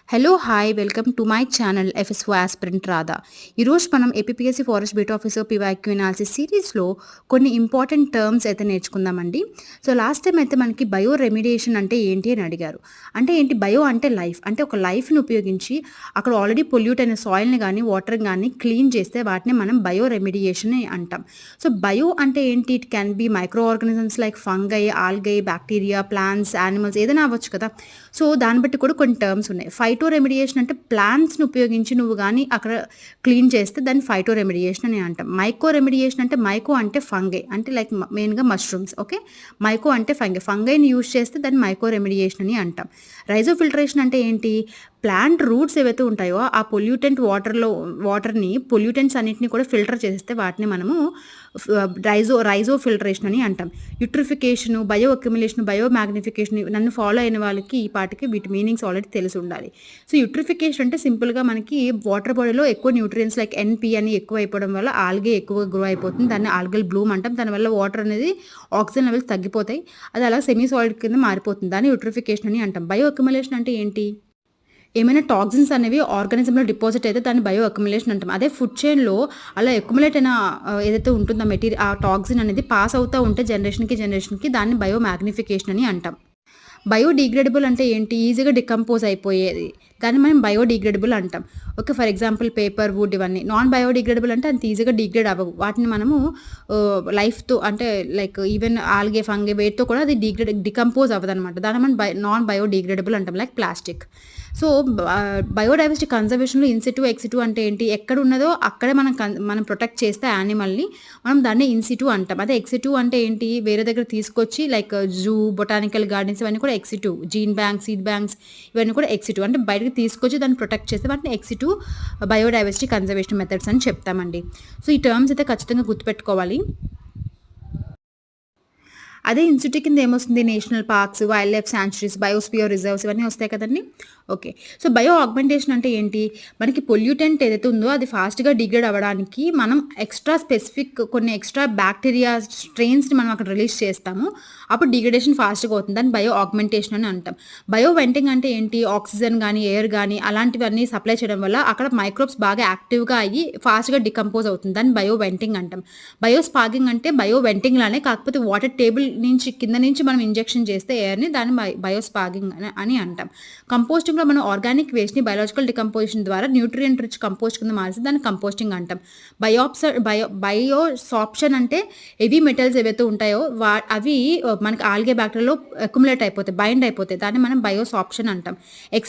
Hello! Hi! Welcome to my channel FSO aspirant Radha. ఈరోజు మనం APPSC forest beat officer PYQ analysis సిరీస్‌లో కొన్ని important terms అయితే నేర్చుకుందామండి. So, last time అయితే మనకి బయో రెమిడియేషన్ అంటే ఏంటి అని అడిగారు. అంటే ఏంటి? బయో అంటే లైఫ్. అంటే ఒక లైఫ్‌ని ఉపయోగించి అక్కడ ఆల్రెడీ పొల్యూట్ అయిన సాయిల్‌ని గానీ, వాటర్‌ని గానీ క్లీన్ చేస్తే వాటిని మనం బయో రెమిడియేషన్ అని అంటాం. సో, బయో అంటే ఏంటి? It can be micro organisms like fungi, algae, bacteria, plants, animals ఏదైనా అవ్వచ్చు కదా! సో, దాన్ని బట్టి కూడా కొన్ని టర్మ్స్ ఉన్నాయి. ఫైటో రెమిడియేషన్ అంటే ప్లాంట్స్‌ని ఉపయోగించి నువ్వు గాని అక్కడ క్లీన్ చేస్తే దాన్ని ఫైటో రెమిడియేషన్ అని అంటాం. మైకో రెమిడియేషన్ అంటే మైకో అంటే ఫంగై అంటే లైక్ మెయిన్‌గా మష్రూమ్స్. ఓకే. మైకో అంటే ఫంగై. ఫంగైని యూజ్ చేస్తే దాన్ని మైకో రెమిడియేషన్ అని అంటాం. రైజో ఫిల్టరేషన్ అంటే ఏంటి? ప్లాంట్ రూట్స్ ఏవైతే ఉంటాయో ఆ వాటర్‌ని పొల్యూటెంట్స్ అన్నిటిని కూడా ఫిల్టర్ చేసేస్తే వాటిని మనము రైజో ఫిల్టరేషన్ అని అంటాం. Eutrophication, bio accumulation, bio magnification నన్ను ఫాలో అయిన వాళ్ళకి ఈ పాటికి వీటి మీనింగ్స్ ఆల్రెడీ తెలిసి ఉండాలి. సో, యూట్రిఫికేషన్ అంటే సింపుల్‌గా మనకి వాటర్ బాడీలో ఎక్కువ న్యూట్రియంట్స్ లైక్ ఎన్‌పి అని ఎక్కువ అయిపోవడం వల్ల ఆల్గే ఎక్కువగా గ్రో అయిపోతుంది. దాన్ని ఆల్గల్ బ్లూమ్ అంటాం. దానివల్ల వాటర్ అనేది ఆక్సిజన్ లెవెల్స్ తగ్గిపోతాయి. అది అలా సెమీ సాలిడ్ కింద మారిపోతుంది. దాన్ని యూట్రిఫికేషన్ అని అంటాం. బయో అక్యుములేషన్ అంటే ఏంటి? ఏమైనా టాక్సిన్స్ అనేవి ఆర్గానిజంలో డిపాజిట్ అయితే దాన్ని బయో అక్యుములేషన్ అంటాం. అదే ఫుడ్ చైన్‌లో అలా అక్యుములేట్ అయిన ఏదైతే ఉంటుందో ఆ టాక్సిన్ అనేది పాస్ అవుతా ఉంటే జనరేషన్‌కి దాన్ని బయో మాగ్నిఫికేషన్ అని అంటాం. బయోడిగ్రేడబుల్ అంటే ఏంటి? ఈజీగా డికంపోజ్ అయిపోయేది. దాన్ని మనం బయోడిగ్రేడబుల్ అంటాం. Okay. For example paper, wood ఇవన్నీ. నాన్ బయోడిగ్రేడబుల్ అంటే అంత ఈజీగా డిగ్రేడ్ అవ్వవు. వాటిని మనము లైఫ్‌తో అంటే లైక్ ఈవెన్ ఆల్గే, ఫంగై వేటితో కూడా అది డికంపోజ్ అవ్వదనమాట. దాన్ని మనం నాన్ బయోడిగ్రేడబుల్ అంటాం లైక్ ప్లాస్టిక్. సో, బయోడైవర్సిటీ కన్జర్వేషన్‌లో ఇన్‌సిటు, ఎక్సిటు అంటే ఏంటి? ఎక్కడ ఉన్నదో అక్కడే మనం ప్రొటెక్ట్ చేస్తే యానిమల్‌ని మనం దాన్ని ఇన్‌సిటు అంటాం. అదే ఎక్సిటు అంటే ఏంటి? వేరే దగ్గర తీసుకొచ్చి లైక్ జూ, బొటానికల్ గార్డెన్స్ ఇవన్నీ కూడా exist. Gene banks, seed banks ఇవన్నీ కూడా ఎక్సిటు. అంటే బయటకి తీసుకొచ్చి దాన్ని ప్రొటెక్ట్ చేస్తే వాటిని ఎక్సిటు బయోడైవర్సిటీ కన్జర్వేషన్ మెథడ్స్ అని చెప్తామండి. సో, ఈ టర్మ్స్ అయితే ఖచ్చితంగా గుర్తుపెట్టుకోవాలి. అదే ఇన్‌స్టిట్యూట్ కింద ఏమొస్తుంది? National parks, wild life sanctuaries, biosphere reserves ఇవన్నీ వస్తాయి కదండీ! ఓకే. సో, బయో ఆగ్మెంటేషన్ అంటే ఏంటి? మనకి పొల్యూటెంట్ ఏదైతే ఉందో అది ఫాస్ట్‌గా డిగ్రేడ్ అవ్వడానికి మనం కొన్ని ఎక్స్‌ట్రా బ్యాక్టీరియా స్ట్రెయిన్స్‌ని మనం అక్కడ రిలీజ్ చేస్తాము. అప్పుడు డిగ్రేడేషన్ ఫాస్ట్‌గా అవుతుంది. దాన్ని బయో ఆగ్మెంటేషన్ అని అంటాం. బయో వెంటింగ్ అంటే ఏంటి? ఆక్సిజన్ గానీ, ఎయిర్ గానీ అలాంటివన్నీ సప్లై చేయడం వల్ల అక్కడ మైక్రోబ్స్ బాగా యాక్టివ్‌గా అయ్యి ఫాస్ట్‌గా డికంపోజ్ అవుతుంది. దాన్ని బయో వెంటింగ్ అంటాం. బయో స్పాగింగ్ అంటే బయో వెంటింగ్ లానే కాకపోతే వాటర్ టేబుల్ నుంచి కింద నుంచి మనం ఇంజెక్షన్ చేస్తే ఎయిర్‌ని దాన్ని బయో స్పాగింగ్ అని అంటాం. కంపోస్టింగ్‌లో మనం ఆర్గానిక్ వేస్ట్‌ని బయోలాజికల్ డికంపోజిషన్ ద్వారా న్యూట్రియంట్ రిచ్ కంపోస్ట్ కింద మారిస్తే దాన్ని కంపోస్టింగ్ అంటాం. బయోసార్ప్షన్ అంటే హెవీ మెటల్స్ ఏవైతే ఉంటాయో అవి మనకి ఆల్గే బ్యాక్టీరియాలో అక్యుములేట్ అయిపోతాయి, బైండ్ అయిపోతాయి. దాన్ని మనం బయోసార్ప్షన్ అంటాం.